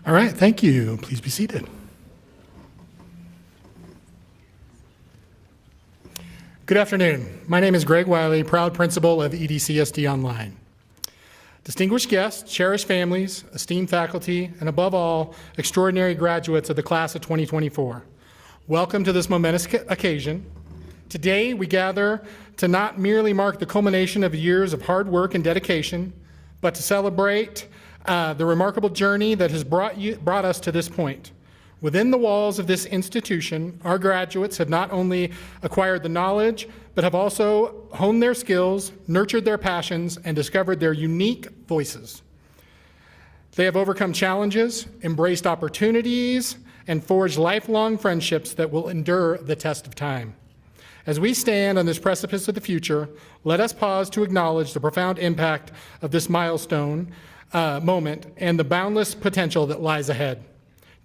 All right, thank you. Please be seated. Good afternoon. My name is Greg Wiley, proud principal of EDCSD Online. Distinguished guests, cherished families, esteemed faculty, and above all, extraordinary graduates of the class of 2024. Welcome to this momentous occasion. Today, we gather to not merely mark the culmination of years of hard work and dedication, but to celebrate the remarkable journey that has brought us to this point. Within the walls of this institution, our graduates have not only acquired the knowledge, but have also honed their skills, nurtured their passions, and discovered their unique voices. They have overcome challenges, embraced opportunities, and forged lifelong friendships that will endure the test of time. As we stand on this precipice of the future, let us pause to acknowledge the profound impact of this milestone moment and the boundless potential that lies ahead.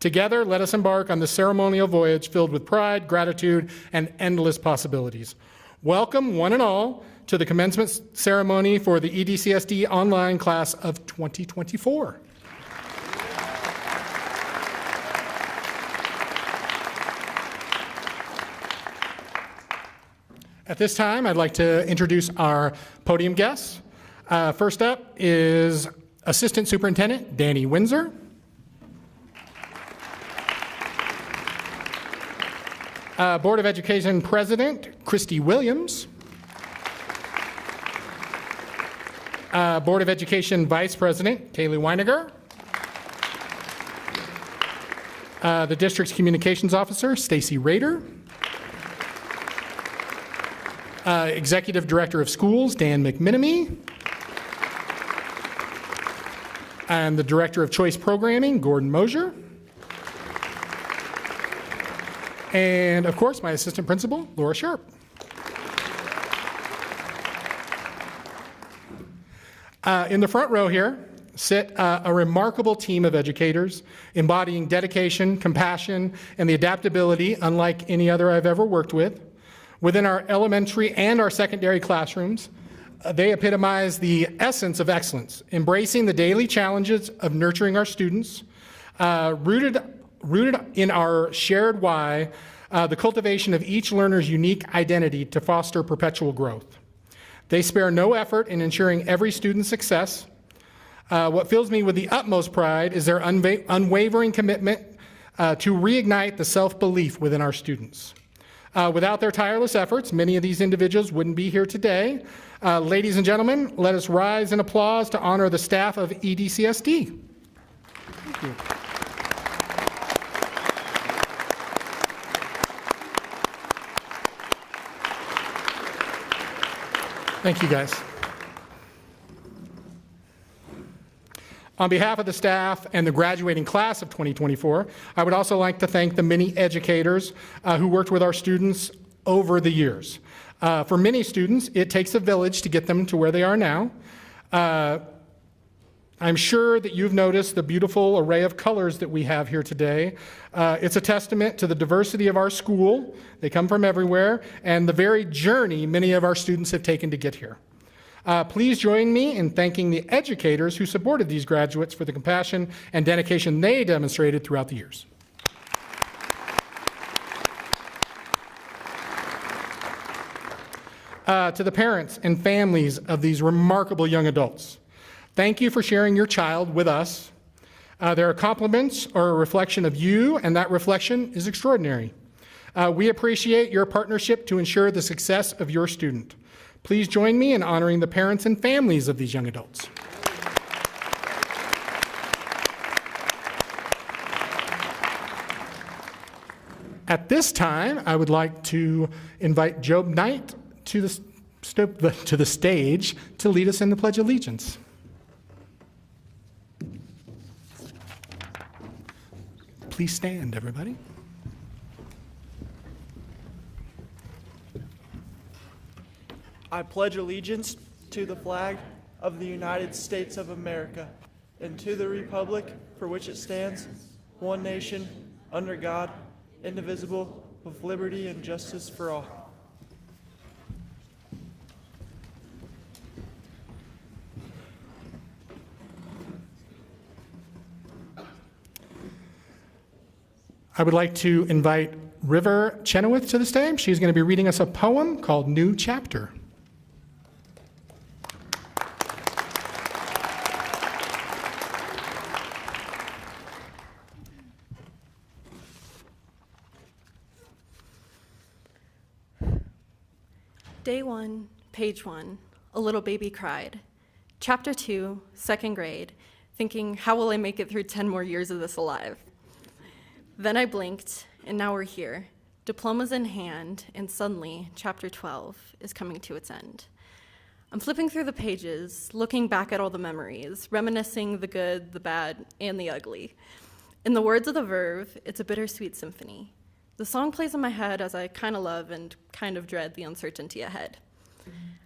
Together, let us embark on this ceremonial voyage filled with pride, gratitude, and endless possibilities. Welcome, one and all, to the commencement ceremony for the EDCSD Online class of 2024. At this time, I'd like to introduce our podium guests. First up is Assistant Superintendent Danny Windsor. Board of Education President Christy Williams. Board of Education Vice President Kaylee Weiniger. The district's Communications Officer Stacy Rader. Executive Director of Schools Dan McMenemy. And the Director of Choice Programming Gordon Mosier. And, of course, my assistant principal, Laura Sharp. In the front row here sit a remarkable team of educators embodying dedication, compassion, and the adaptability unlike any other I've ever worked with. Within our elementary and our secondary classrooms, they epitomize the essence of excellence, embracing the daily challenges of nurturing our students, rooted in our shared why, the cultivation of each learner's unique identity to foster perpetual growth. They spare no effort in ensuring every student's success. What fills me with the utmost pride is their unwavering commitment to reignite the self-belief within our students. Without their tireless efforts, many of these individuals wouldn't be here today. Ladies and gentlemen, let us rise in applause to honor the staff of EDCSD. Thank you. Thank you, guys. On behalf of the staff and the graduating class of 2024, I would also like to thank the many educators who worked with our students over the years. For many students, it takes a village to get them to where they are now. I'm sure that you've noticed the beautiful array of colors that we have here today. It's a testament to the diversity of our school. They come from everywhere, and the very journey many of our students have taken to get here. Please join me in thanking the educators who supported these graduates for the compassion and dedication they demonstrated throughout the years. To the parents and families of these remarkable young adults, thank you for sharing your child with us. Their accomplishments are a reflection of you, and that reflection is extraordinary. We appreciate your partnership to ensure the success of your student. Please join me in honoring the parents and families of these young adults. At this time, I would like to invite Job Knight to the stage to lead us in the Pledge of Allegiance. Please stand, everybody. I pledge allegiance to the flag of the United States of America and to the republic for which it stands, one nation, under God, indivisible, with liberty and justice for all. I would like to invite River Chenoweth to the stage. She's going to be reading us a poem called New Chapter. Day 1, page 1, a little baby cried. Chapter 2, second grade, thinking, how will I make it through 10 more years of this alive? Then I blinked, and now we're here, diplomas in hand, and suddenly, chapter 12 is coming to its end. I'm flipping through the pages, looking back at all the memories, reminiscing the good, the bad, and the ugly. In the words of the Verve, it's a bittersweet symphony. The song plays in my head as I kind of love and kind of dread the uncertainty ahead.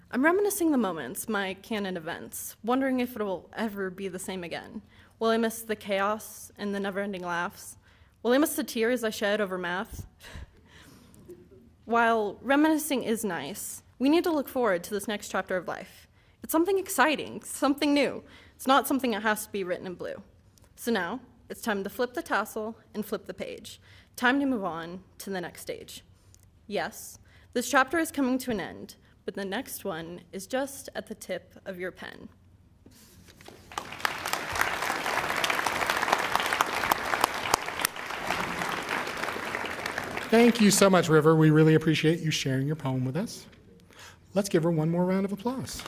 I'm reminiscing the moments, my canon events, wondering if it'll ever be the same again. Will I miss the chaos and the never-ending laughs? Will I miss the tears I shed over math? While reminiscing is nice, we need to look forward to this next chapter of life. It's something exciting, something new. It's not something that has to be written in blue. So now, it's time to flip the tassel and flip the page. Time to move on to the next stage. Yes, this chapter is coming to an end, but the next one is just at the tip of your pen. Thank you so much, River. We really appreciate you sharing your poem with us. Let's give her one more round of applause.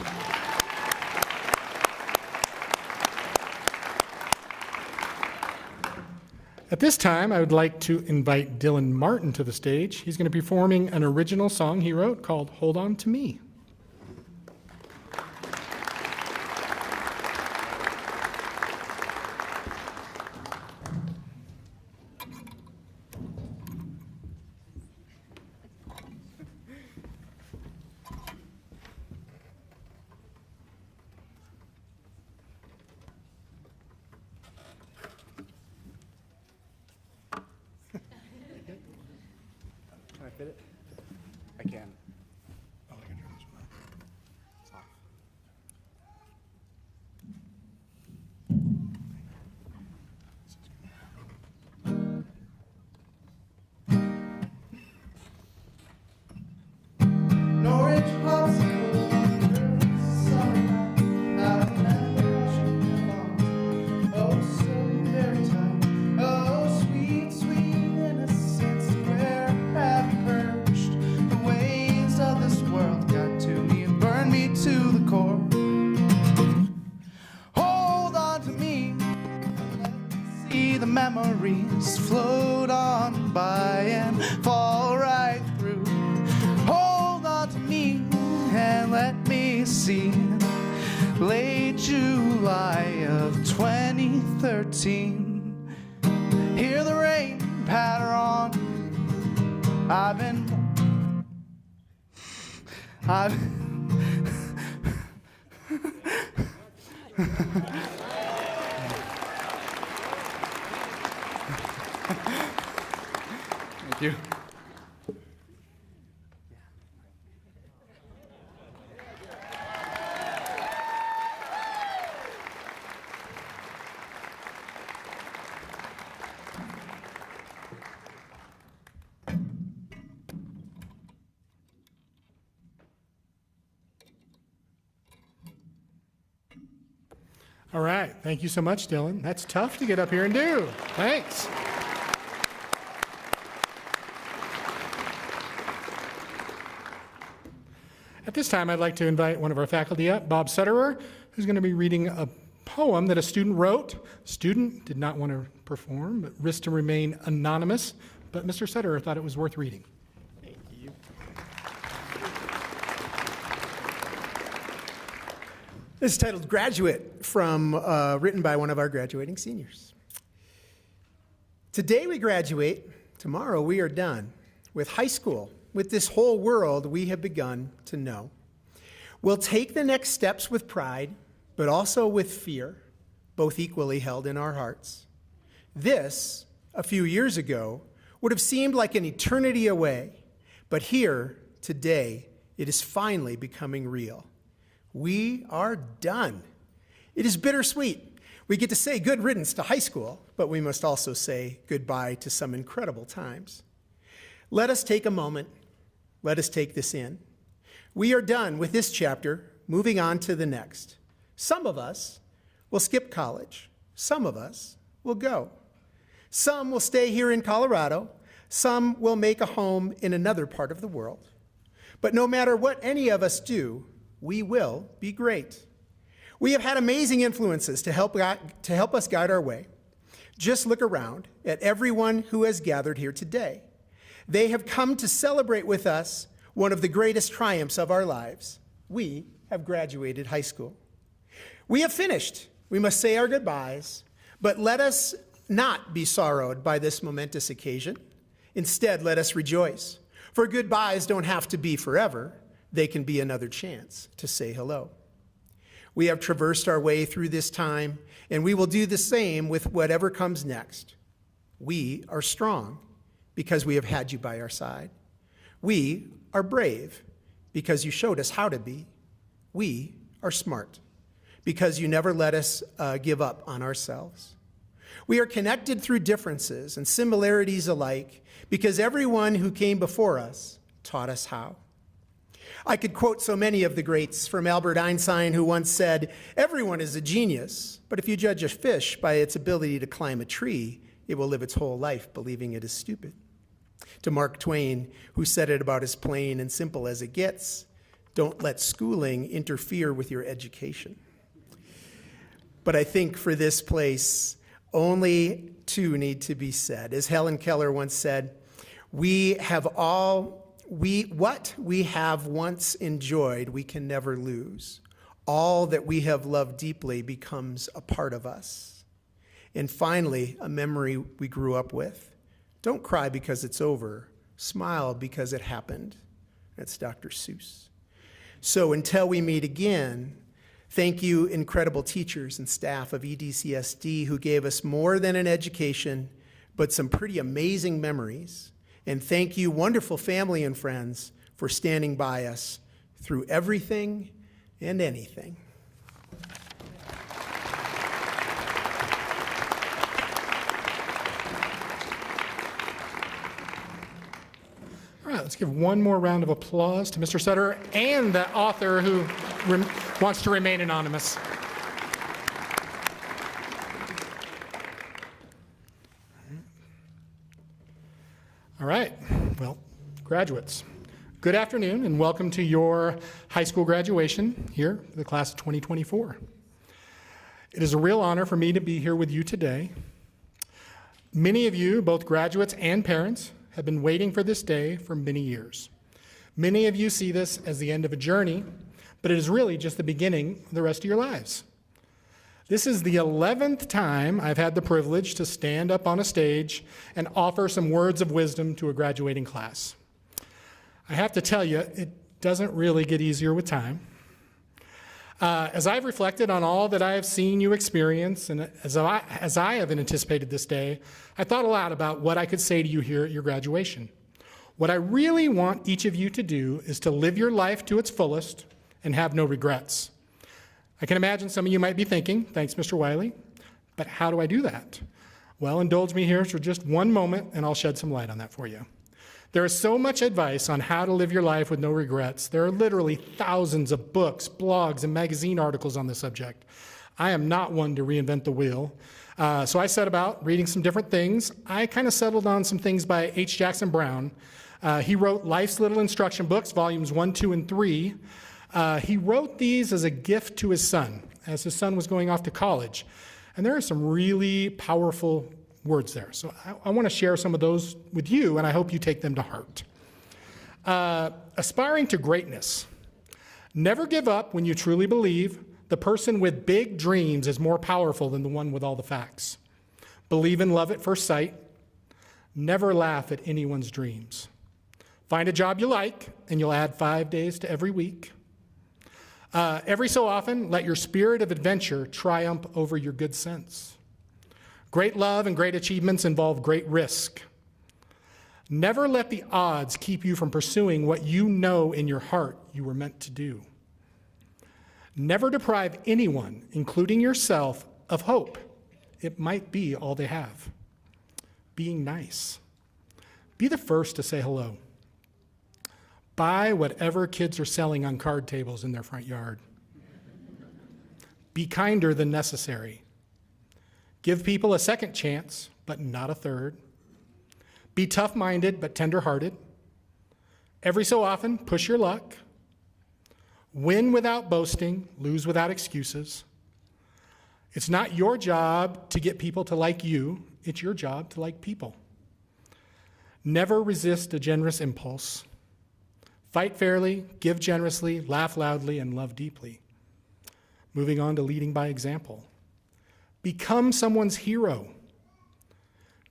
At this time, I would like to invite Dylan Martin to the stage. He's going to be performing an original song he wrote called Hold On to Me. Can I fit it? I can. It's off. Norwich popsicle, summer night, oh, so very tight, oh, sweet, sweet innocence, where have you perched? The waves of this world got to me and burned me to the core. Hold on to me, let me see the memories float on by and fall right through. Hold on to me and let me see late July of 2013. Hear the rain patter on. Thank you. All right. Thank you so much, Dylan. That's tough to get up here and do. Thanks. At this time, I'd like to invite one of our faculty up, Bob Sutterer, who's going to be reading a poem that a student wrote. Student did not want to perform, but risked to remain anonymous. But Mr. Sutterer thought it was worth reading. Thank you. This is titled Graduate, written by one of our graduating seniors. Today we graduate, tomorrow we are done with high school, with this whole world we have begun to know. We'll take the next steps with pride, but also with fear, both equally held in our hearts. This, a few years ago, would have seemed like an eternity away, but here, today, it is finally becoming real. We are done. It is bittersweet. We get to say good riddance to high school, but we must also say goodbye to some incredible times. Let us take a moment. Let us take this in. We are done with this chapter, moving on to the next. Some of us will skip college. Some of us will go. Some will stay here in Colorado. Some will make a home in another part of the world. But no matter what any of us do, we will be great. We have had amazing influences to help us guide our way. Just look around at everyone who has gathered here today. They have come to celebrate with us one of the greatest triumphs of our lives. We have graduated high school. We have finished. We must say our goodbyes, but let us not be sorrowed by this momentous occasion. Instead, let us rejoice. For goodbyes don't have to be forever. They can be another chance to say hello. We have traversed our way through this time, and we will do the same with whatever comes next. We are strong because we have had you by our side. We are brave because you showed us how to be. We are smart because you never let us give up on ourselves. We are connected through differences and similarities alike because everyone who came before us taught us how. I could quote so many of the greats, from Albert Einstein, who once said, "Everyone is a genius, but if you judge a fish by its ability to climb a tree, it will live its whole life believing it is stupid." To Mark Twain, who said it about as plain and simple as it gets, "Don't let schooling interfere with your education." But I think for this place, only two need to be said. As Helen Keller once said, what we have once enjoyed, we can never lose. All that we have loved deeply becomes a part of us. And finally, a memory we grew up with. Don't cry because it's over. Smile because it happened. That's Dr. Seuss. So until we meet again, thank you, incredible teachers and staff of EDCSD who gave us more than an education, but some pretty amazing memories. And thank you, wonderful family and friends, for standing by us through everything and anything. All right, let's give one more round of applause to Mr. Sutter and the author who wants to remain anonymous. All right, well, graduates, good afternoon and welcome to your high school graduation here, the class of 2024. It is a real honor for me to be here with you today. Many of you, both graduates and parents, have been waiting for this day for many years. Many of you see this as the end of a journey, but it is really just the beginning of the rest of your lives. This is the 11th time I've had the privilege to stand up on a stage and offer some words of wisdom to a graduating class. I have to tell you, it doesn't really get easier with time. As I've reflected on all that I have seen you experience, and as I have anticipated this day, I thought a lot about what I could say to you here at your graduation. What I really want each of you to do is to live your life to its fullest and have no regrets. I can imagine some of you might be thinking, thanks, Mr. Wiley, but how do I do that? Well, indulge me here for just one moment, and I'll shed some light on that for you. There is so much advice on how to live your life with no regrets. There are literally thousands of books, blogs, and magazine articles on the subject. I am not one to reinvent the wheel. So I set about reading some different things. I kind of settled on some things by H. Jackson Brown. He wrote Life's Little Instruction Books, volumes 1, 2, and 3. He wrote these as a gift to his son, as his son was going off to college. And there are some really powerful words there. So I want to share some of those with you, and I hope you take them to heart. Aspiring to greatness. Never give up when you truly believe. The person with big dreams is more powerful than the one with all the facts. Believe in love at first sight. Never laugh at anyone's dreams. Find a job you like, and you'll add 5 days to every week. Every so often, let your spirit of adventure triumph over your good sense. Great love and great achievements involve great risk. Never let the odds keep you from pursuing what you know in your heart you were meant to do. Never deprive anyone, including yourself, of hope. It might be all they have. Being nice. Be the first to say hello. Buy whatever kids are selling on card tables in their front yard. Be kinder than necessary. Give people a second chance, but not a third. Be tough-minded, but tender-hearted. Every so often, push your luck. Win without boasting, lose without excuses. It's not your job to get people to like you. It's your job to like people. Never resist a generous impulse. Fight fairly, give generously, laugh loudly, and love deeply. Moving on to leading by example. Become someone's hero.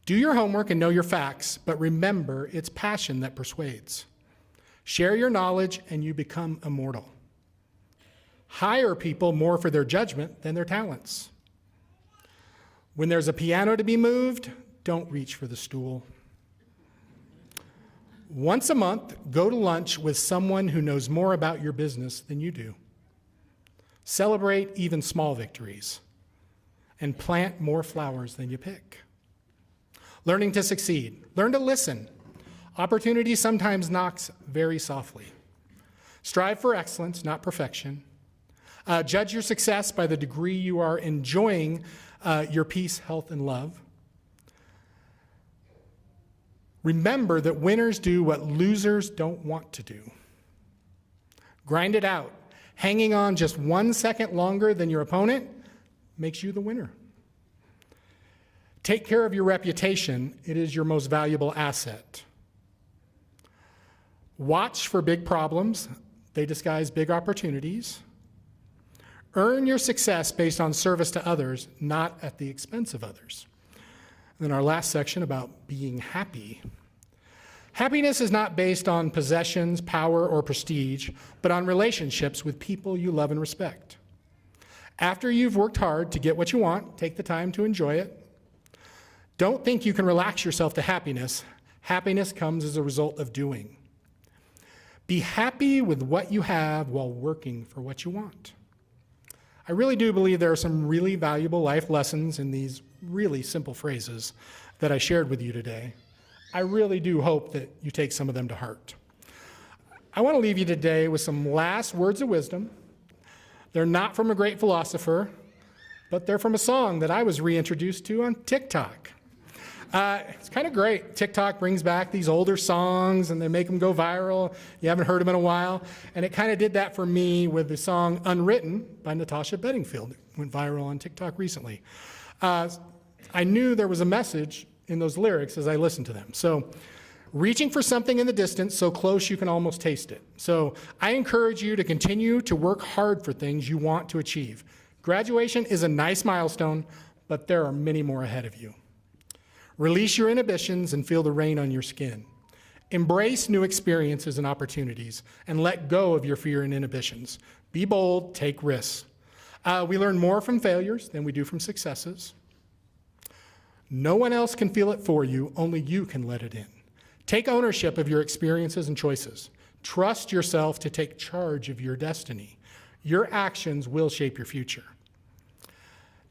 Do your homework and know your facts, but remember it's passion that persuades. Share your knowledge and you become immortal. Hire people more for their judgment than their talents. When there's a piano to be moved, don't reach for the stool. Once a month, go to lunch with someone who knows more about your business than you do. Celebrate even small victories and plant more flowers than you pick. Learning to succeed. Learn to listen. Opportunity sometimes knocks very softly. Strive for excellence, not perfection. Judge your success by the degree you are enjoying your peace, health, and love. Remember that winners do what losers don't want to do. Grind it out. Hanging on just 1 second longer than your opponent makes you the winner. Take care of your reputation. It is your most valuable asset. Watch for big problems. They disguise big opportunities. Earn your success based on service to others, not at the expense of others. And then our last section about being happy. Happiness is not based on possessions, power, or prestige, but on relationships with people you love and respect. After you've worked hard to get what you want, take the time to enjoy it. Don't think you can relax yourself to happiness. Happiness comes as a result of doing. Be happy with what you have while working for what you want. I really do believe there are some really valuable life lessons in these really simple phrases that I shared with you today. I really do hope that you take some of them to heart. I want to leave you today with some last words of wisdom. They're not from a great philosopher, but they're from a song that I was reintroduced to on TikTok. It's kind of great. TikTok brings back these older songs and they make them go viral. You haven't heard them in a while. And it kind of did that for me with the song Unwritten by Natasha Bedingfield. It went viral on TikTok recently. I knew there was a message in those lyrics as I listened to them. So, reaching for something in the distance so close you can almost taste it. So I encourage you to continue to work hard for things you want to achieve. Graduation is a nice milestone, but there are many more ahead of you. Release your inhibitions and feel the rain on your skin. Embrace new experiences and opportunities and let go of your fear and inhibitions. Be bold, take risks. We learn more from failures than we do from successes. No one else can feel it for you, only you can let it in. Take ownership of your experiences and choices. Trust yourself to take charge of your destiny. Your actions will shape your future.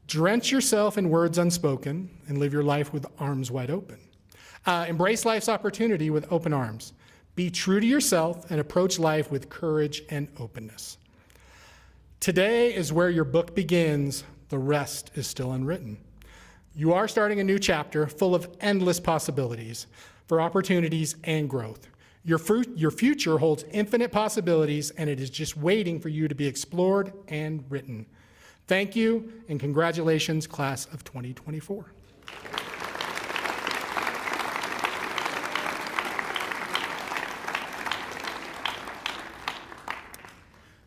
Drench yourself in words unspoken and live your life with arms wide open. Embrace life's opportunity with open arms. Be true to yourself and approach life with courage and openness. Today is where your book begins. The rest is still unwritten. You are starting a new chapter full of endless possibilities for opportunities and growth. Your future holds infinite possibilities, and it is just waiting for you to be explored and written. Thank you, and congratulations, class of 2024.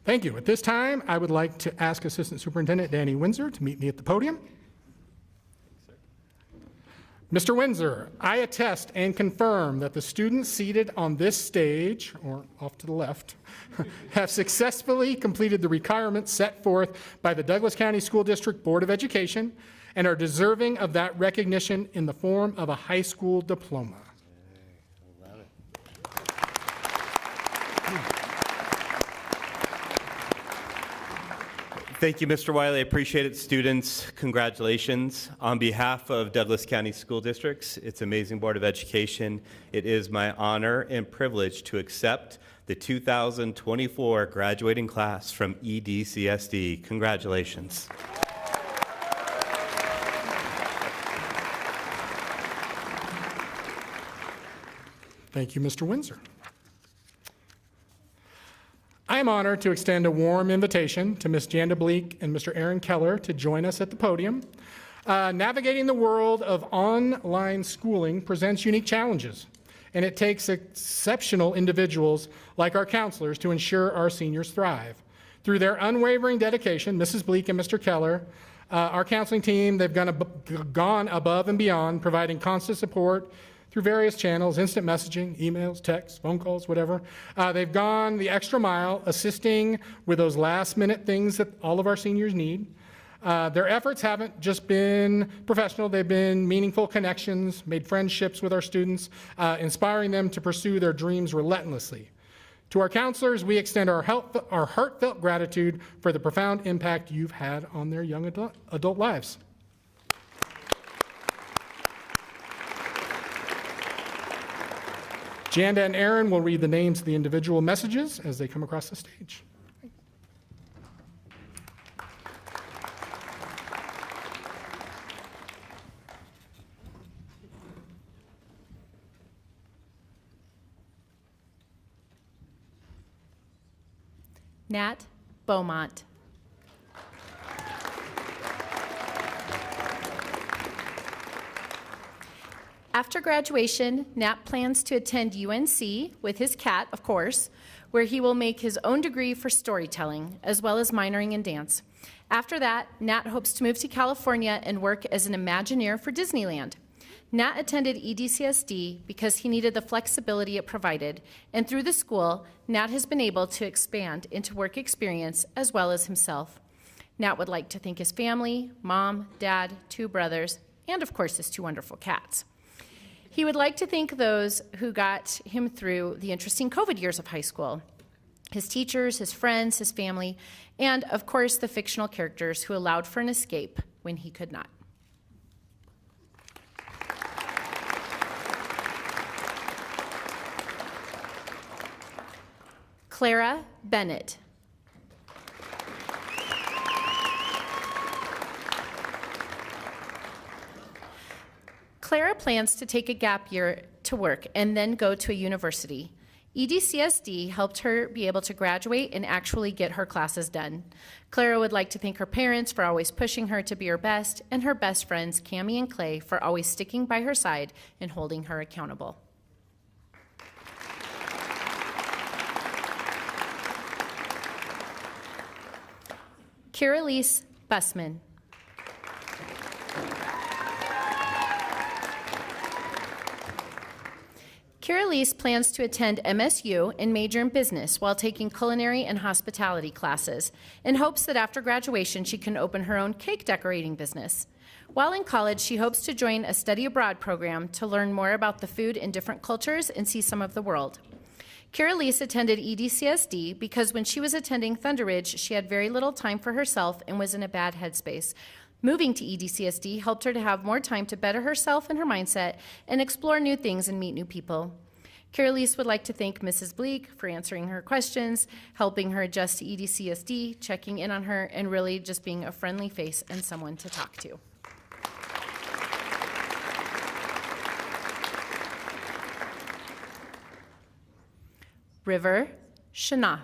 Thank you. At this time, I would like to ask Assistant Superintendent Danny Windsor to meet me at the podium. Mr. Windsor, I attest and confirm that the students seated on this stage, or off to the left, have successfully completed the requirements set forth by the Douglas County School District Board of Education and are deserving of that recognition in the form of a high school diploma. Thank you, Mr. Wiley. I appreciate it. Students, congratulations. On behalf of Douglas County School Districts, its amazing Board of Education, it is my honor and privilege to accept the 2024 graduating class from EDCSD. Congratulations. Thank you, Mr. Windsor. I am honored to extend a warm invitation to Ms. Janda Bleak and Mr. Aaron Keller to join us at the podium. Navigating the world of online schooling presents unique challenges, and it takes exceptional individuals like our counselors to ensure our seniors thrive. Through their unwavering dedication, Mrs. Bleak and Mr. Keller, our counseling team, they've gone above and beyond, providing constant support through various channels, instant messaging, emails, texts, phone calls, whatever. They've gone the extra mile, assisting with those last-minute things that all of our seniors need. Their efforts haven't just been professional, they've been meaningful connections, made friendships with our students, inspiring them to pursue their dreams relentlessly. To our counselors, we extend our heartfelt gratitude for the profound impact you've had on their young adult lives. Janda and Aaron will read the names of the individual messages as they come across the stage. Nat Beaumont. After graduation, Nat plans to attend UNC with his cat, of course, where he will make his own degree for storytelling, as well as minoring in dance. After that, Nat hopes to move to California and work as an Imagineer for Disneyland. Nat attended EDCSD because he needed the flexibility it provided, and through the school, Nat has been able to expand into work experience as well as himself. Nat would like to thank his family, mom, dad, 2 brothers, and of course his 2 wonderful cats. He would like to thank those who got him through the interesting COVID years of high school, his teachers, his friends, his family, and of course the fictional characters who allowed for an escape when he could not. Clara Bennett. Clara plans to take a gap year to work and then go to a university. EDCSD helped her be able to graduate and actually get her classes done. Clara would like to thank her parents for always pushing her to be her best, and her best friends, Cammie and Clay, for always sticking by her side and holding her accountable. Kira-Lise Bussman. Kira-Lise plans to attend MSU and major in business while taking culinary and hospitality classes, in hopes that after graduation she can open her own cake decorating business. While in college, she hopes to join a study abroad program to learn more about the food in different cultures and see some of the world. Kira-Lise attended EDCSD because when she was attending Thunder Ridge, she had very little time for herself and was in a bad headspace. Moving to EDCSD helped her to have more time to better herself and her mindset and explore new things and meet new people. Kira-Lise would like to thank Mrs. Bleak for answering her questions, helping her adjust to EDCSD, checking in on her, and really just being a friendly face and someone to talk to. River Shanath.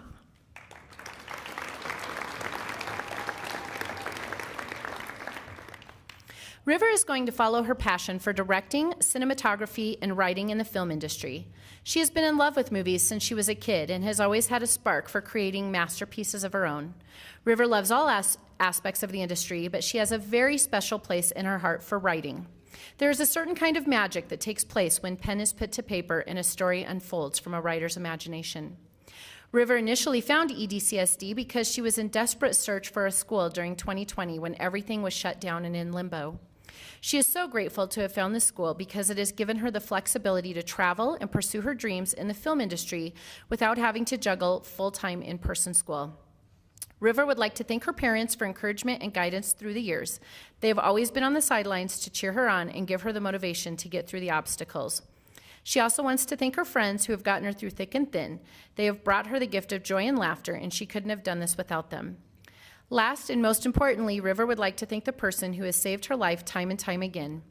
River is going to follow her passion for directing, cinematography, and writing in the film industry. She has been in love with movies since she was a kid and has always had a spark for creating masterpieces of her own. River loves all aspects of the industry, but she has a very special place in her heart for writing. There is a certain kind of magic that takes place when pen is put to paper and a story unfolds from a writer's imagination. River initially found EDCSD because she was in desperate search for a school during 2020 when everything was shut down and in limbo. She is so grateful to have found this school because it has given her the flexibility to travel and pursue her dreams in the film industry without having to juggle full-time in-person school. River would like to thank her parents for encouragement and guidance through the years. They have always been on the sidelines to cheer her on and give her the motivation to get through the obstacles. She also wants to thank her friends who have gotten her through thick and thin. They have brought her the gift of joy and laughter, and she couldn't have done this without them. Last and most importantly, River would like to thank the person who has saved her life time and time again.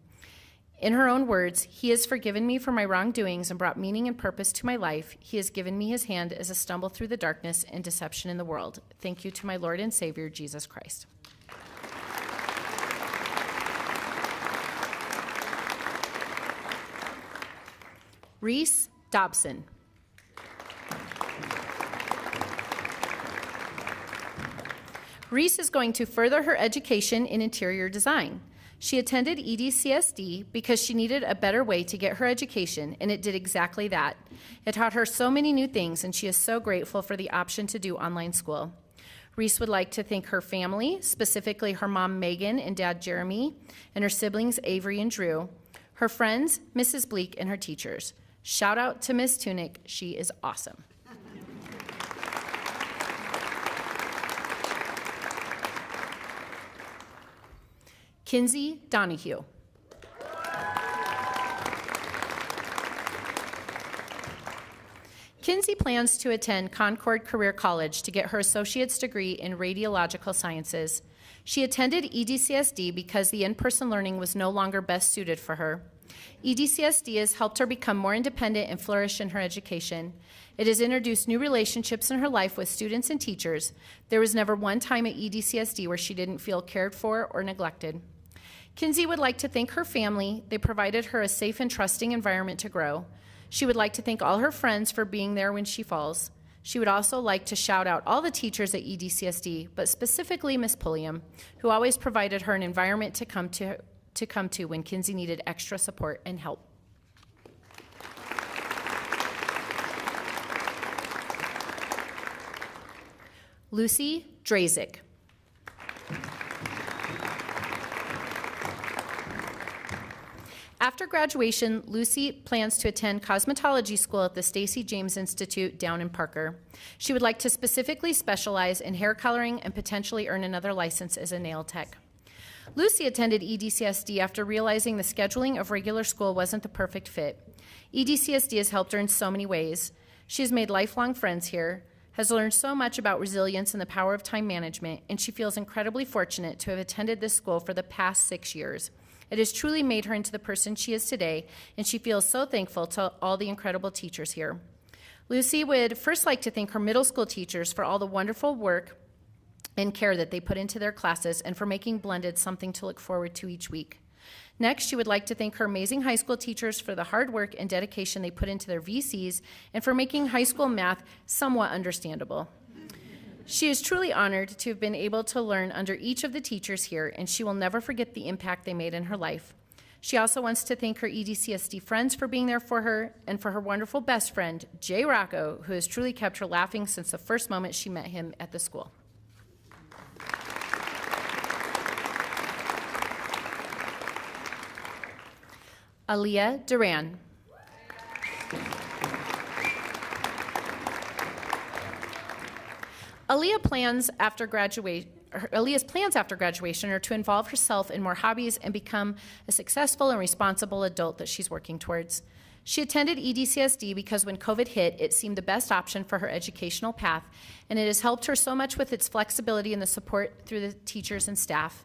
In her own words, "He has forgiven me for my wrongdoings and brought meaning and purpose to my life. He has given me his hand as I stumble through the darkness and deception in the world. Thank you to my Lord and Savior, Jesus Christ." Reese Dobson. Reese is going to further her education in interior design. She attended EDCSD because she needed a better way to get her education, and it did exactly that. It taught her so many new things, and she is so grateful for the option to do online school. Reese would like to thank her family, specifically her mom Megan and dad Jeremy, and her siblings Avery and Drew, her friends, Mrs. Bleak, and her teachers. Shout out to Miss Tunick, she is awesome. Kinsey Donahue. Kinsey plans to attend Concord Career College to get her associate's degree in radiological sciences. She attended EDCSD because the in-person learning was no longer best suited for her. EDCSD has helped her become more independent and flourish in her education. It has introduced new relationships in her life with students and teachers. There was never one time at EDCSD where she didn't feel cared for or neglected. Kinsey would like to thank her family. They provided her a safe and trusting environment to grow. She would like to thank all her friends for being there when she falls. She would also like to shout out all the teachers at EDCSD, but specifically Miss Pulliam, who always provided her an environment to come to when Kinsey needed extra support and help. Lucy Drazik. After graduation, Lucy plans to attend cosmetology school at the Stacey James Institute down in Parker. She would like to specifically specialize in hair coloring and potentially earn another license as a nail tech. Lucy attended EDCSD after realizing the scheduling of regular school wasn't the perfect fit. EDCSD has helped her in so many ways. She has made lifelong friends here, has learned so much about resilience and the power of time management, and she feels incredibly fortunate to have attended this school for the past 6 years. It has truly made her into the person she is today, and she feels so thankful to all the incredible teachers here. Lucy would first like to thank her middle school teachers for all the wonderful work and care that they put into their classes and for making Blended something to look forward to each week. Next, she would like to thank her amazing high school teachers for the hard work and dedication they put into their VCs and for making high school math somewhat understandable. She is truly honored to have been able to learn under each of the teachers here, and she will never forget the impact they made in her life. She also wants to thank her EDCSD friends for being there for her and for her wonderful best friend, Jay Rocco, who has truly kept her laughing since the first moment she met him at the school. Aaliyah Duran. Aaliyah's plans after graduation are to involve herself in more hobbies and become a successful and responsible adult that she's working towards. She attended EDCSD because when COVID hit, it seemed the best option for her educational path, and it has helped her so much with its flexibility and the support through the teachers and staff.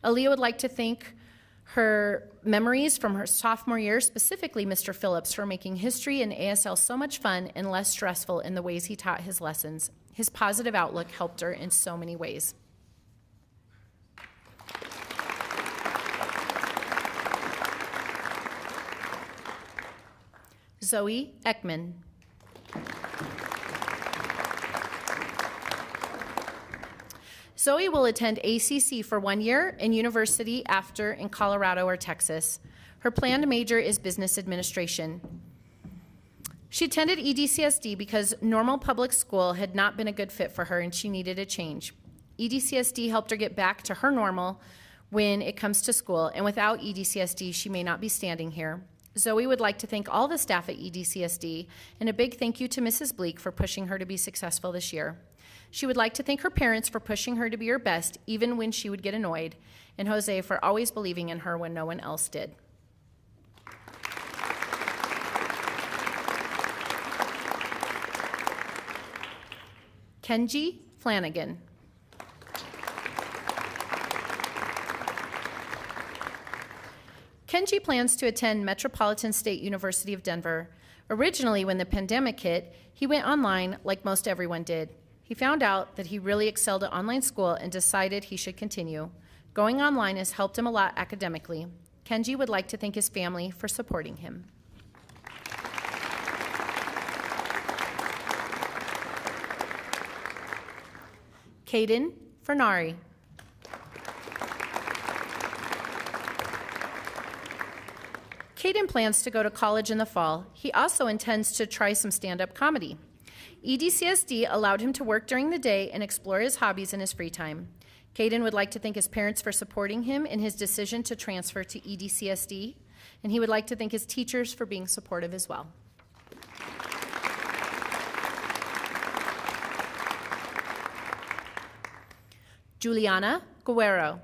Aaliyah would like to thank her memories from her sophomore year, specifically Mr. Phillips, for making history and ASL so much fun and less stressful in the ways he taught his lessons. His positive outlook helped her in so many ways. Zoe Ekman. Zoe will attend ACC for 1 year and university after in Colorado or Texas. Her planned major is business administration. She attended EDCSD because normal public school had not been a good fit for her and she needed a change. EDCSD helped her get back to her normal when it comes to school, and without EDCSD, she may not be standing here. Zoe would like to thank all the staff at EDCSD, and a big thank you to Mrs. Bleak for pushing her to be successful this year. She would like to thank her parents for pushing her to be her best, even when she would get annoyed, and Jose for always believing in her when no one else did. Kenji Flanagan. Kenji plans to attend Metropolitan State University of Denver. Originally, when the pandemic hit, he went online like most everyone did. He found out that he really excelled at online school and decided he should continue. Going online has helped him a lot academically. Kenji would like to thank his family for supporting him. Caden Fernari. Caden plans to go to college in the fall. He also intends to try some stand-up comedy. EDCSD allowed him to work during the day and explore his hobbies in his free time. Caden would like to thank his parents for supporting him in his decision to transfer to EDCSD, and he would like to thank his teachers for being supportive as well. Juliana Guerrero.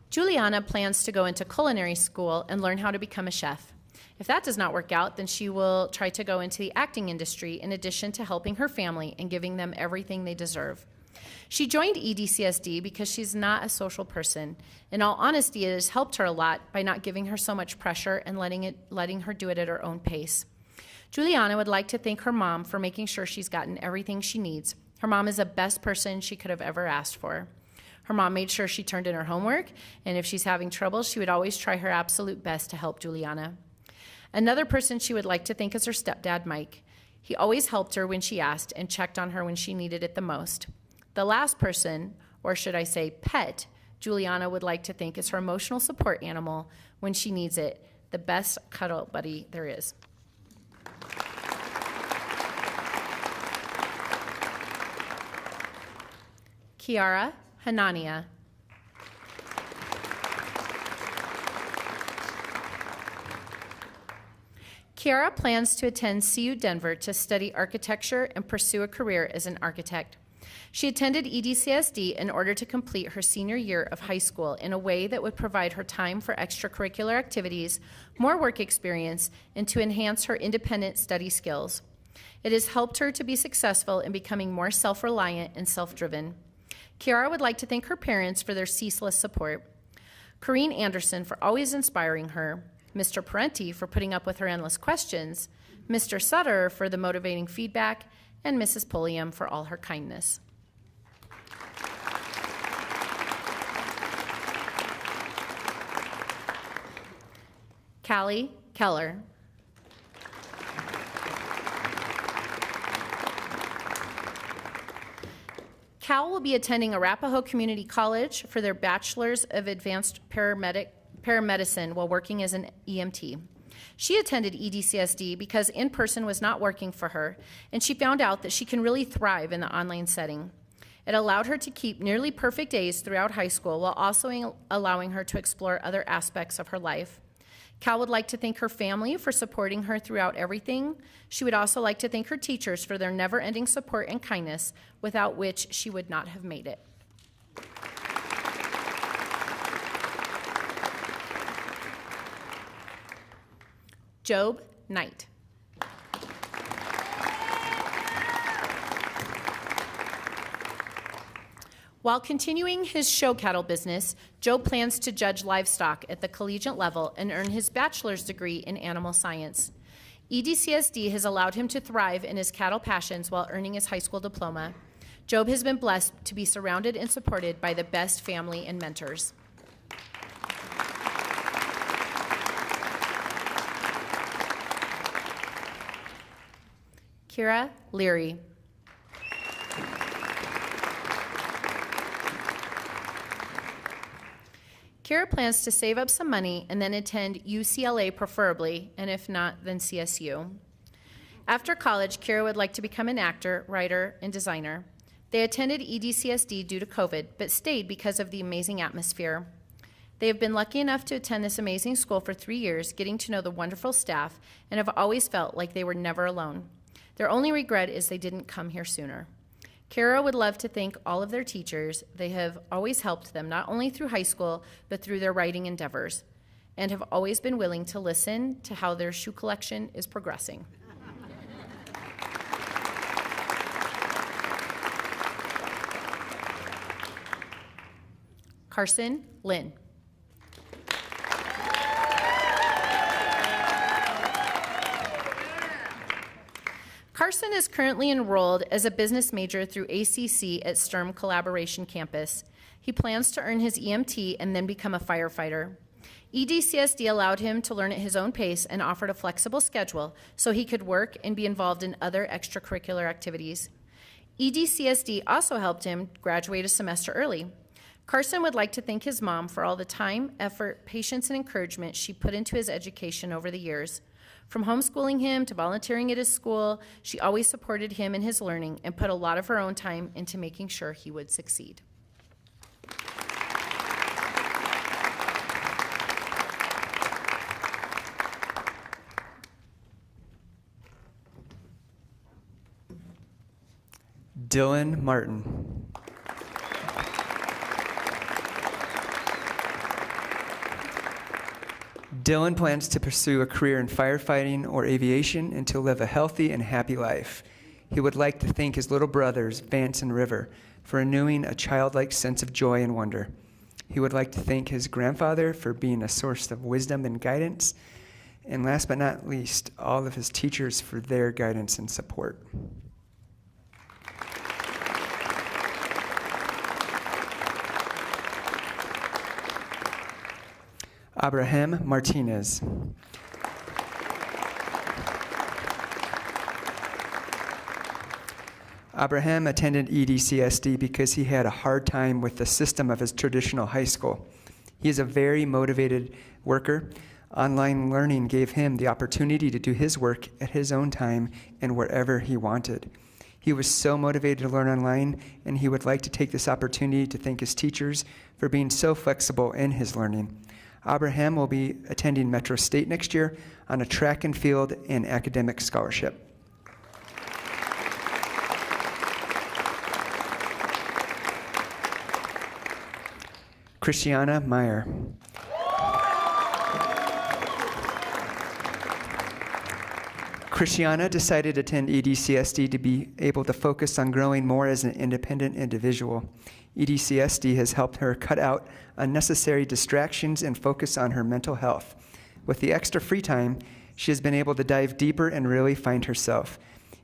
Juliana plans to go into culinary school and learn how to become a chef. If that does not work out, then she will try to go into the acting industry in addition to helping her family and giving them everything they deserve. She joined EDCSD because she's not a social person. In all honesty, it has helped her a lot by not giving her so much pressure and letting her do it at her own pace. Juliana would like to thank her mom for making sure she's gotten everything she needs. Her mom is the best person she could have ever asked for. Her mom made sure she turned in her homework, and if she's having trouble, she would always try her absolute best to help Juliana. Another person she would like to thank is her stepdad, Mike. He always helped her when she asked and checked on her when she needed it the most. The last person, or should I say pet, Juliana would like to thank is her emotional support animal when she needs it, the best cuddle buddy there is. Kiara Hanania. Kiara plans to attend CU Denver to study architecture and pursue a career as an architect. She attended EDCSD in order to complete her senior year of high school in a way that would provide her time for extracurricular activities, more work experience, and to enhance her independent study skills. It has helped her to be successful in becoming more self-reliant and self-driven. Kiara would like to thank her parents for their ceaseless support, Corrine Anderson for always inspiring her, Mr. Parenti for putting up with her endless questions, Mr. Sutter for the motivating feedback, and Mrs. Pulliam for all her kindness. Callie Keller. Cal will be attending Arapahoe Community College for their Bachelor's of Advanced Paramedicine while working as an EMT. She attended EDCSD because in-person was not working for her, and she found out that she can really thrive in the online setting. It allowed her to keep nearly perfect A's throughout high school while also allowing her to explore other aspects of her life. Cal would like to thank her family for supporting her throughout everything. She would also like to thank her teachers for their never-ending support and kindness, without which she would not have made it. Job Knight. While continuing his show cattle business, Job plans to judge livestock at the collegiate level and earn his bachelor's degree in animal science. EDCSD has allowed him to thrive in his cattle passions while earning his high school diploma. Job has been blessed to be surrounded and supported by the best family and mentors. Kira Leary. Kira plans to save up some money and then attend UCLA preferably, and if not, then CSU. After college, Kira would like to become an actor, writer, and designer. They attended EDCSD due to COVID, but stayed because of the amazing atmosphere. They have been lucky enough to attend this amazing school for 3 years, getting to know the wonderful staff, and have always felt like they were never alone. Their only regret is they didn't come here sooner. Caro would love to thank all of their teachers. They have always helped them, not only through high school, but through their writing endeavors, and have always been willing to listen to how their shoe collection is progressing. Carson Lynn. Carson is currently enrolled as a business major through ACC at Sturm Collaboration Campus. He plans to earn his EMT and then become a firefighter. EDCSD allowed him to learn at his own pace and offered a flexible schedule so he could work and be involved in other extracurricular activities. EDCSD also helped him graduate a semester early. Carson would like to thank his mom for all the time, effort, patience, and encouragement she put into his education over the years. From homeschooling him to volunteering at his school, she always supported him in his learning and put a lot of her own time into making sure he would succeed. Dylan Martin. Dylan plans to pursue a career in firefighting or aviation and to live a healthy and happy life. He would like to thank his little brothers, Vance and River, for renewing a childlike sense of joy and wonder. He would like to thank his grandfather for being a source of wisdom and guidance. And last but not least, all of his teachers for their guidance and support. Abraham Martinez. Abraham attended EDCSD because he had a hard time with the system of his traditional high school. He is a very motivated worker. Online learning gave him the opportunity to do his work at his own time and wherever he wanted. He was so motivated to learn online, and he would like to take this opportunity to thank his teachers for being so flexible in his learning. Abraham will be attending Metro State next year on a track and field and academic scholarship. Christiana Meyer. Christiana decided to attend EDCSD to be able to focus on growing more as an independent individual. EDCSD has helped her cut out unnecessary distractions and focus on her mental health. With the extra free time, she has been able to dive deeper and really find herself.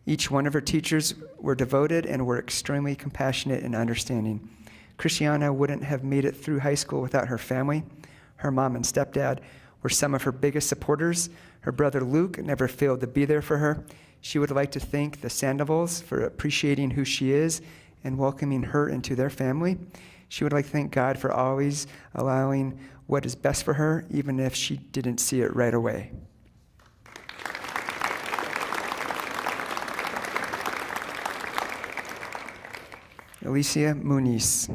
Each one of her teachers were devoted and were extremely compassionate and understanding. Christiana wouldn't have made it through high school without her family. Her mom and stepdad were some of her biggest supporters. Her brother Luke never failed to be there for her. She would like to thank the Sandovals for appreciating who she is and welcoming her into their family. She would like to thank God for always allowing what is best for her, even if she didn't see it right away. Alicia Muniz.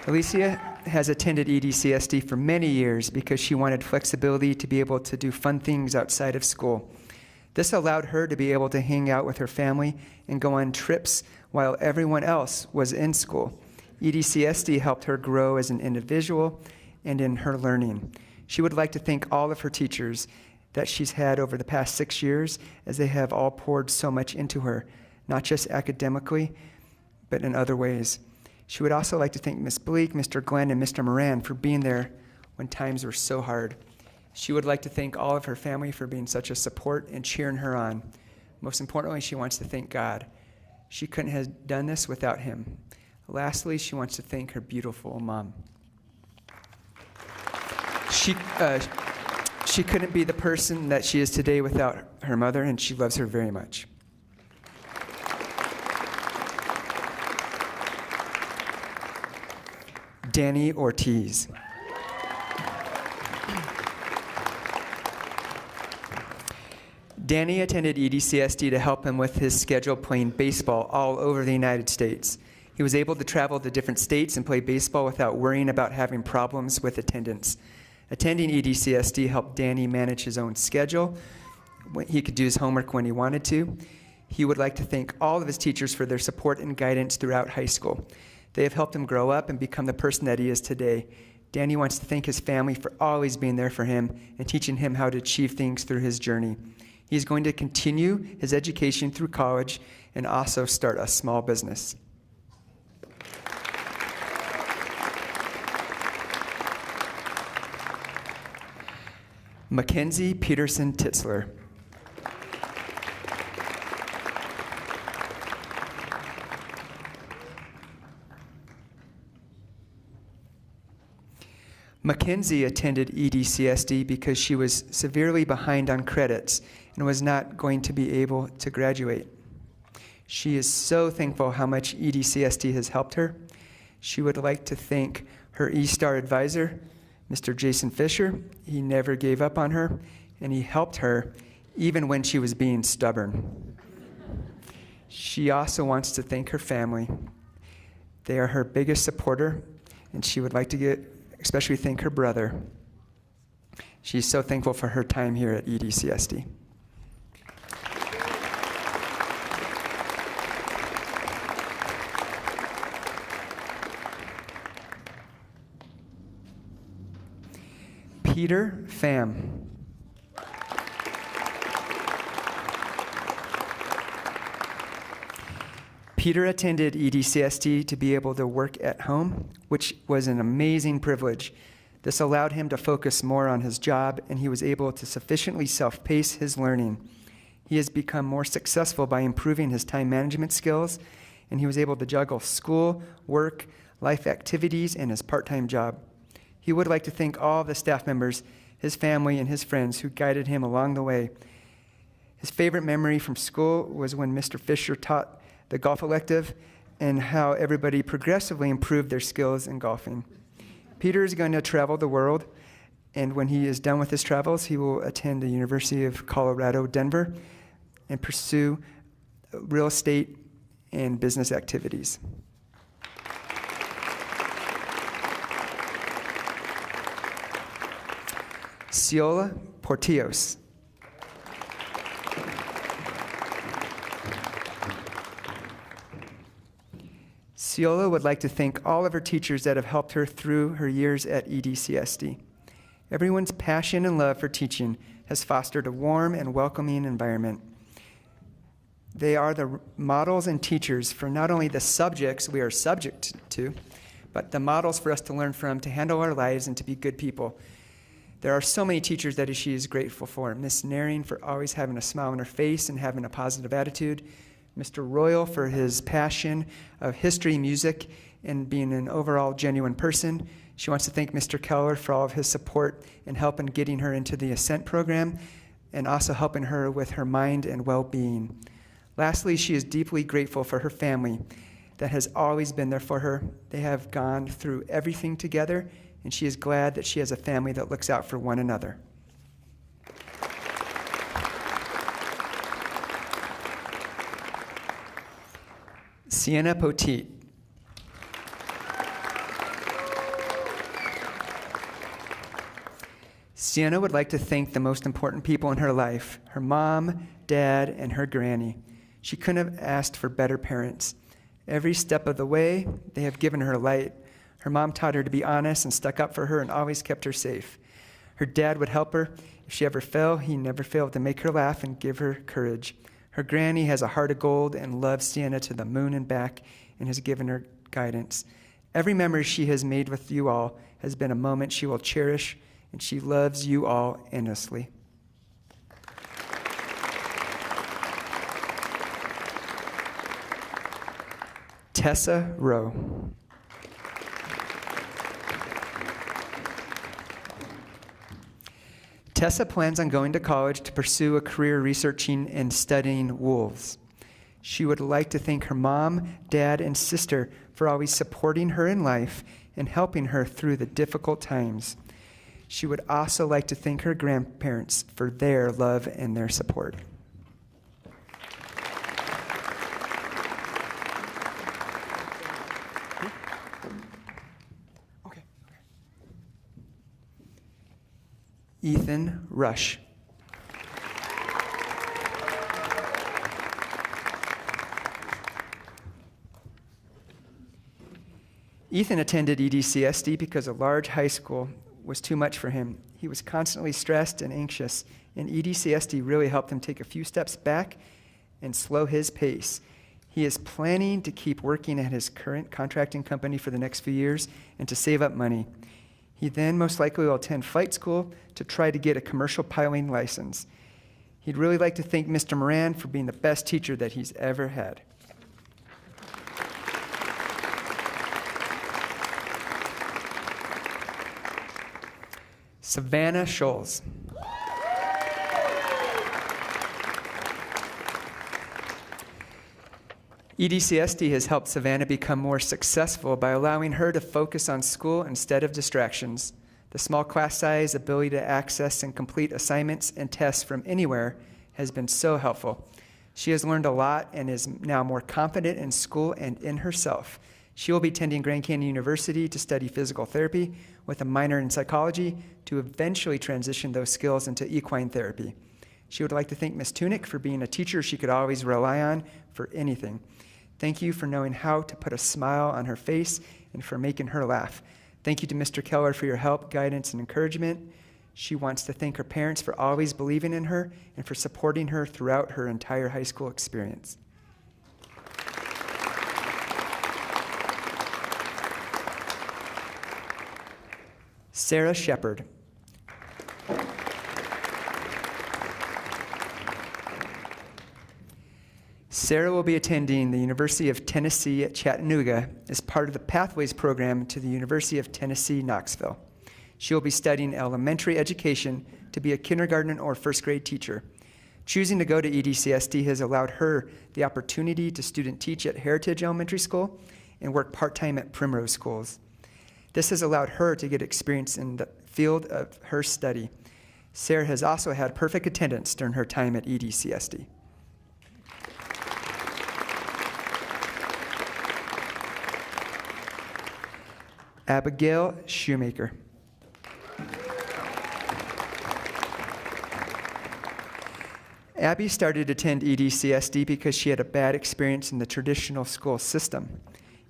Alicia has attended EDCSD for many years because she wanted flexibility to be able to do fun things outside of school. This allowed her to be able to hang out with her family and go on trips while everyone else was in school. EDCSD helped her grow as an individual and in her learning. She would like to thank all of her teachers that she's had over the past 6 years, as they have all poured so much into her, not just academically, but in other ways. She would also like to thank Ms. Bleak, Mr. Glenn, and Mr. Moran for being there when times were so hard. She would like to thank all of her family for being such a support and cheering her on. Most importantly, she wants to thank God. She couldn't have done this without him. Lastly, she wants to thank her beautiful mom. She couldn't be the person that she is today without her mother, and she loves her very much. Danny Ortiz. Danny attended EDCSD to help him with his schedule playing baseball all over the United States. He was able to travel to different states and play baseball without worrying about having problems with attendance. Attending EDCSD helped Danny manage his own schedule. He could do his homework when he wanted to. He would like to thank all of his teachers for their support and guidance throughout high school. They have helped him grow up and become the person that he is today. Danny wants to thank his family for always being there for him and teaching him how to achieve things through his journey. He's going to continue his education through college and also start a small business. Mackenzie Peterson Titzler. Mackenzie attended EDCSD because she was severely behind on credits and was not going to be able to graduate. She is so thankful how much EDCSD has helped her. She would like to thank her E-Star advisor, Mr. Jason Fisher. He never gave up on her, and he helped her even when she was being stubborn. She also wants to thank her family. They are her biggest supporter, and she would like to especially thank her brother. She's so thankful for her time here at EDCSD. Peter Pham. Peter attended EDCSD to be able to work at home, which was an amazing privilege. This allowed him to focus more on his job, and he was able to sufficiently self-pace his learning. He has become more successful by improving his time management skills, and he was able to juggle school, work, life activities, and his part-time job. He would like to thank all of the staff members, his family, and his friends who guided him along the way. His favorite memory from school was when Mr. Fisher taught the golf elective and how everybody progressively improved their skills in golfing. Peter is going to travel the world, and when he is done with his travels, he will attend the University of Colorado, Denver, and pursue real estate and business activities. Ciola Portillos. Ciola would like to thank all of her teachers that have helped her through her years at EDCSD. Everyone's passion and love for teaching has fostered a warm and welcoming environment. They are the models and teachers for not only the subjects we are subject to, but the models for us to learn from, to handle our lives, and to be good people. There are so many teachers that she is grateful for. Miss Naring for always having a smile on her face and having a positive attitude. Mr. Royal for his passion of history, music, and being an overall genuine person. She wants to thank Mr. Keller for all of his support and help in getting her into the Ascent program and also helping her with her mind and well-being. Lastly, she is deeply grateful for her family that has always been there for her. They have gone through everything together, and she is glad that she has a family that looks out for one another. Sienna Poteet. Sienna would like to thank the most important people in her life, her mom, dad, and her granny. She couldn't have asked for better parents. Every step of the way, they have given her light. Her mom taught her to be honest and stuck up for her and always kept her safe. Her dad would help her. If she ever fell, he never failed to make her laugh and give her courage. Her granny has a heart of gold and loves Sienna to the moon and back and has given her guidance. Every memory she has made with you all has been a moment she will cherish, and she loves you all endlessly. Tessa Rowe. Tessa plans on going to college to pursue a career researching and studying wolves. She would like to thank her mom, dad, and sister for always supporting her in life and helping her through the difficult times. She would also like to thank her grandparents for their love and their support. Ethan Rush. Ethan attended EDCSD because a large high school was too much for him. He was constantly stressed and anxious, and EDCSD really helped him take a few steps back and slow his pace. He is planning to keep working at his current contracting company for the next few years and to save up money. He then most likely will attend flight school to try to get a commercial piloting license. He'd really like to thank Mr. Moran for being the best teacher that he's ever had. Savannah Scholes. EDCSD has helped Savannah become more successful by allowing her to focus on school instead of distractions. The small class size, ability to access and complete assignments and tests from anywhere has been so helpful. She has learned a lot and is now more confident in school and in herself. She will be attending Grand Canyon University to study physical therapy with a minor in psychology to eventually transition those skills into equine therapy. She would like to thank Ms. Tunick for being a teacher she could always rely on for anything. Thank you for knowing how to put a smile on her face and for making her laugh. Thank you to Mr. Keller for your help, guidance, and encouragement. She wants to thank her parents for always believing in her and for supporting her throughout her entire high school experience. Sarah Shepard. Sarah will be attending the University of Tennessee at Chattanooga as part of the Pathways program to the University of Tennessee, Knoxville. She will be studying elementary education to be a kindergarten or first grade teacher. Choosing to go to EDCSD has allowed her the opportunity to student teach at Heritage Elementary School and work part-time at Primrose Schools. This has allowed her to get experience in the field of her study. Sarah has also had perfect attendance during her time at EDCSD. Abigail Shoemaker. Abby started to attend EDCSD because she had a bad experience in the traditional school system.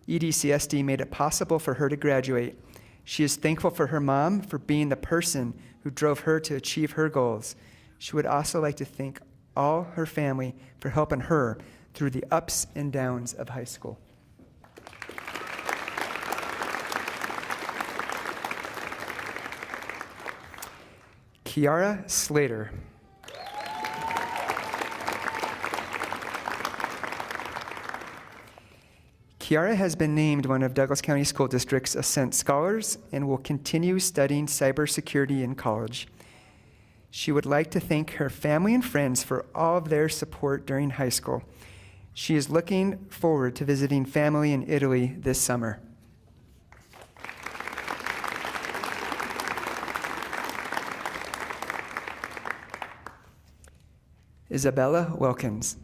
EDCSD made it possible for her to graduate. She is thankful for her mom for being the person who drove her to achieve her goals. She would also like to thank all her family for helping her through the ups and downs of high school. Kiara Slater. Kiara has been named one of Douglas County School District's Ascent Scholars and will continue studying cybersecurity in college. She would like to thank her family and friends for all of their support during high school. She is looking forward to visiting family in Italy this summer. Isabella Wilkins.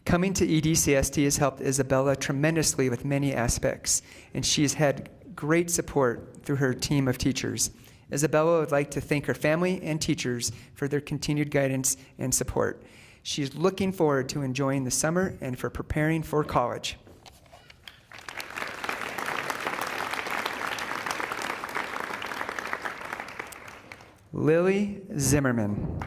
Coming to EDCSD has helped Isabella tremendously with many aspects, and she has had great support through her team of teachers. Isabella would like to thank her family and teachers for their continued guidance and support. She is looking forward to enjoying the summer and for preparing for college. Lily Zimmerman.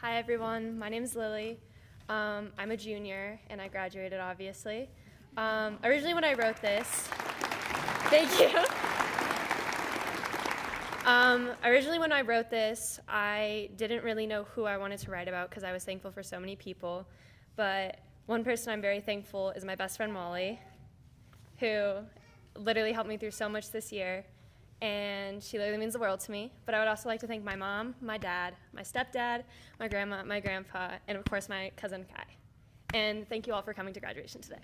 Hi everyone, my name is Lily. I'm a junior and I graduated obviously. Originally when I wrote this, thank you. Originally when I wrote this, I didn't really know who I wanted to write about because I was thankful for so many people. But one person I'm very thankful is my best friend Molly, who literally helped me through so much this year. and she literally means the world to me. But I would also like to thank my mom, my dad, my stepdad, my grandma, my grandpa, and of course my cousin Kai. And thank you all for coming to graduation today.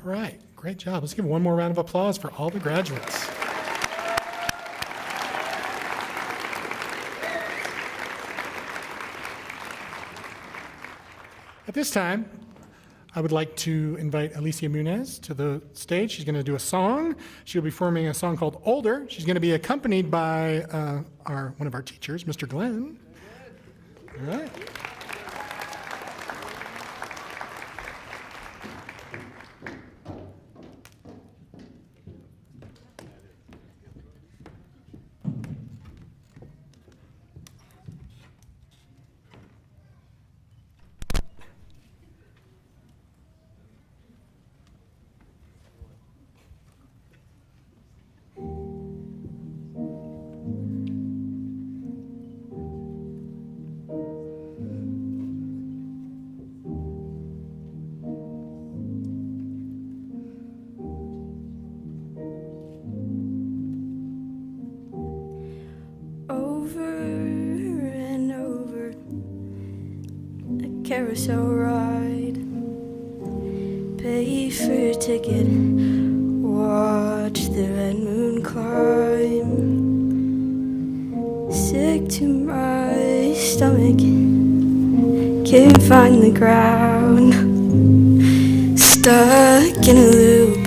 All right, great job. Let's give one more round of applause for all the graduates. At this time, I would like to invite Alicia Munez to the stage. She's going to do a song. She'll be performing a song called Older. She's going to be accompanied by one of our teachers, Mr. Glenn. All right. Carousel ride, pay for your ticket, watch the red moon climb. Sick to my stomach, can't find the ground. Stuck in a loop.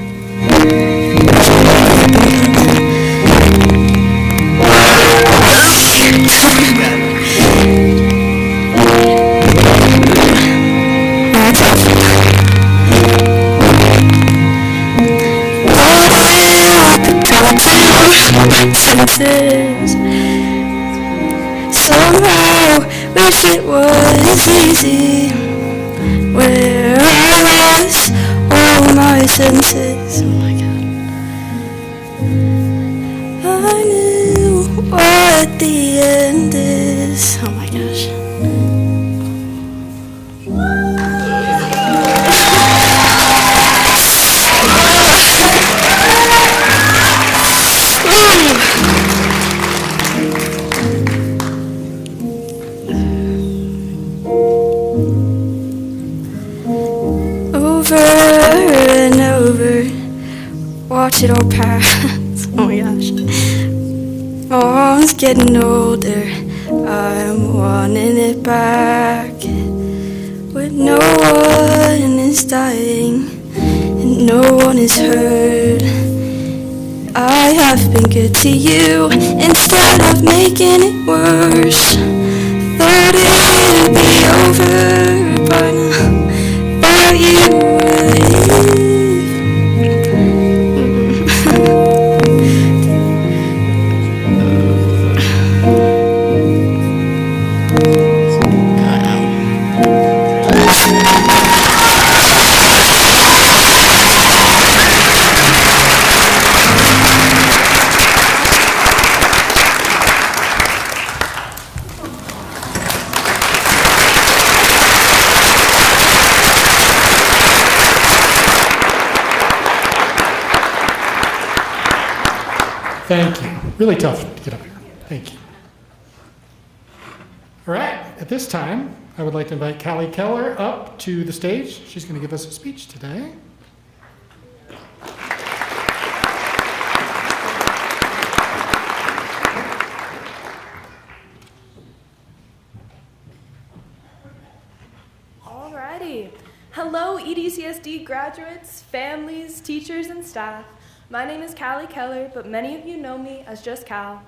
Senses. Somehow wish it was easy. Where I lost all my senses. Oh my God. I knew what the end is. Oh my gosh. Watch it all pass. Oh my gosh. Mom's getting older. I'm wanting it back. But no one is dying and no one is hurt. I have been good to you instead of making it worse. Thought it would be over by now. Thought you would leave. Thank you. Really tough to get up here. Thank you. All right, at this time, I would like to invite Callie Keller up to the stage. She's going to give us a speech today. Alrighty. Hello, EDCSD graduates, families, teachers, and staff. My name is Callie Keller, but many of you know me as just Cal.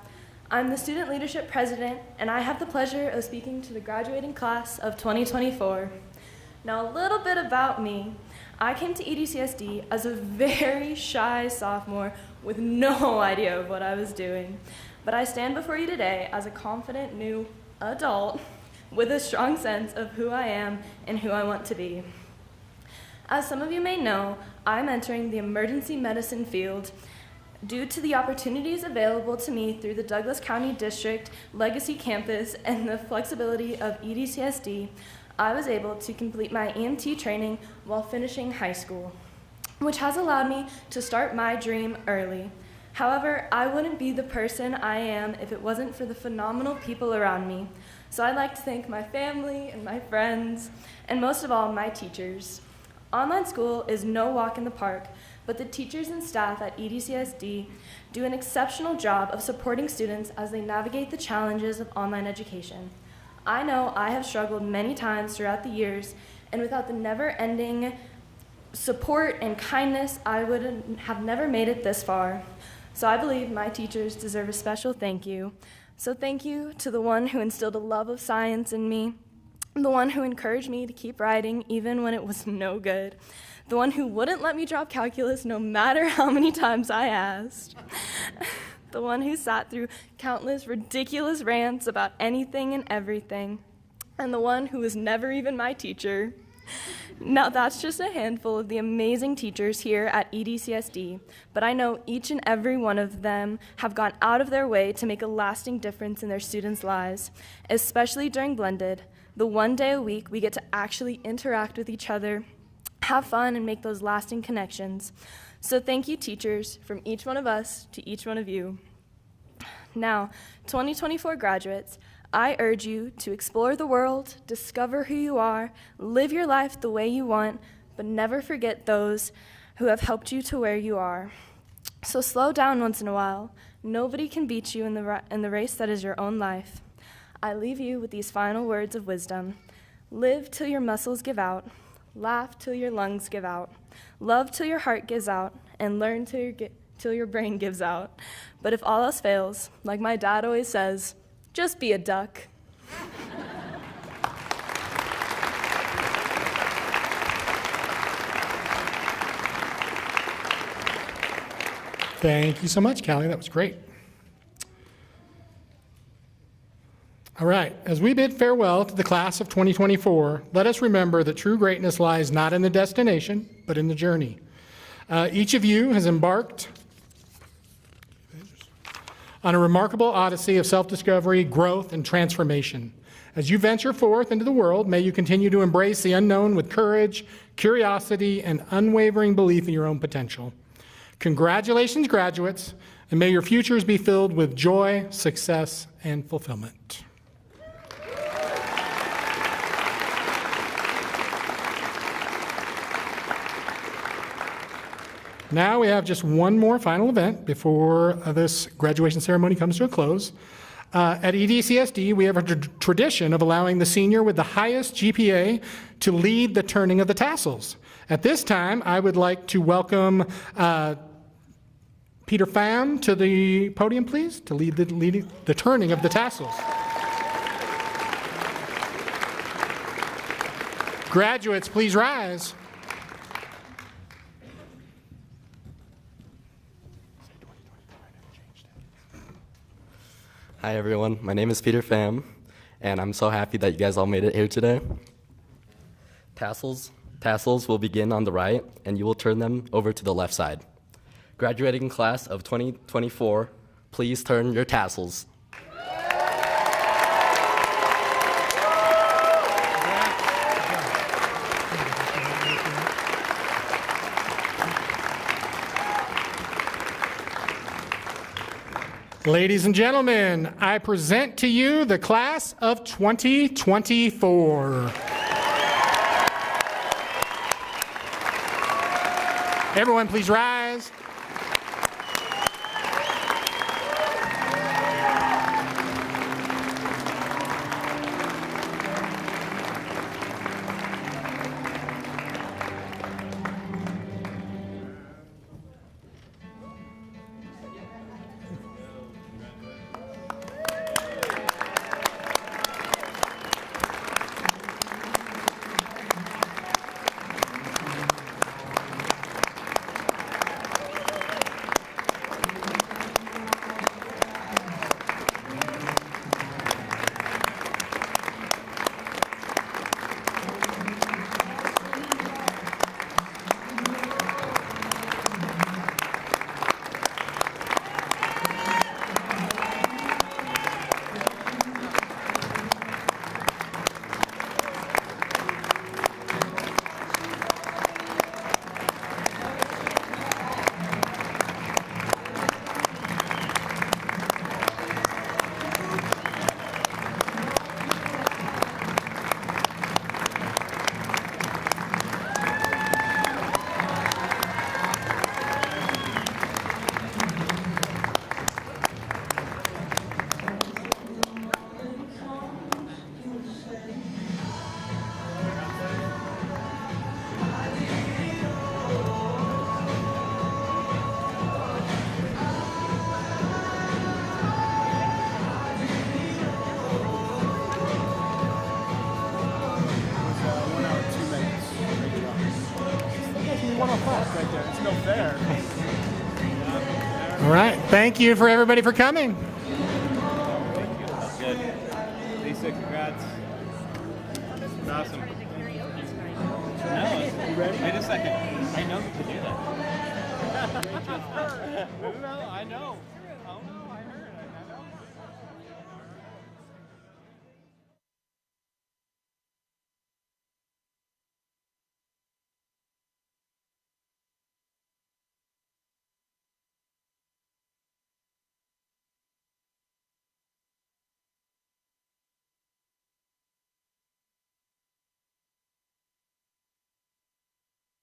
I'm the Student Leadership President, and I have the pleasure of speaking to the graduating class of 2024. Now, a little bit about me. I came to EDCSD as a very shy sophomore with no idea of what I was doing. But I stand before you today as a confident new adult with a strong sense of who I am and who I want to be. As some of you may know, I'm entering the emergency medicine field. Due to the opportunities available to me through the Douglas County District Legacy Campus and the flexibility of EDCSD, I was able to complete my EMT training while finishing high school, which has allowed me to start my dream early. However, I wouldn't be the person I am if it wasn't for the phenomenal people around me. So I'd like to thank my family and my friends, and most of all, my teachers. Online school is no walk in the park, but the teachers and staff at EDCSD do an exceptional job of supporting students as they navigate the challenges of online education. I know I have struggled many times throughout the years, and without the never-ending support and kindness, I would have never made it this far. So I believe my teachers deserve a special thank you. So thank you to the one who instilled a love of science in me, the one who encouraged me to keep writing even when it was no good, the one who wouldn't let me drop calculus no matter how many times I asked, the one who sat through countless ridiculous rants about anything and everything, and the one who was never even my teacher. Now that's just a handful of the amazing teachers here at EDCSD, but I know each and every one of them have gone out of their way to make a lasting difference in their students' lives, especially during Blended, the one day a week we get to actually interact with each other, have fun, and make those lasting connections. So thank you, teachers, from each one of us to each one of you. Now, 2024 graduates, I urge you to explore the world, discover who you are, live your life the way you want, but never forget those who have helped you to where you are. So slow down once in a while. Nobody can beat you in the race that is your own life. I leave you with these final words of wisdom. Live till your muscles give out, laugh till your lungs give out, love till your heart gives out, and learn till your brain gives out. But if all else fails, like my dad always says, just be a duck. Thank you so much, Callie. That was great. All right, as we bid farewell to the class of 2024, let us remember that true greatness lies not in the destination, but in the journey. Each of you has embarked on a remarkable odyssey of self-discovery, growth, and transformation. As you venture forth into the world, may you continue to embrace the unknown with courage, curiosity, and unwavering belief in your own potential. Congratulations, graduates, and may your futures be filled with joy, success, and fulfillment. Now we have just one more final event before this graduation ceremony comes to a close. At EDCSD, we have a tradition of allowing the senior with the highest GPA to lead the turning of the tassels. At this time, I would like to welcome Peter Pham to the podium, please, to lead the turning of the tassels. Graduates, please rise. Hi everyone, my name is Peter Pham, and I'm so happy that you guys all made it here today. Tassels will begin on the right, and you will turn them over to the left side. Graduating class of 2024, please turn your tassels. Ladies and gentlemen, I present to you the class of 2024. Everyone, please rise. right there. It's no fair. All right. Thank you for everybody for coming. That's good. Lisa, congrats. That's awesome. No, wait a second. I know the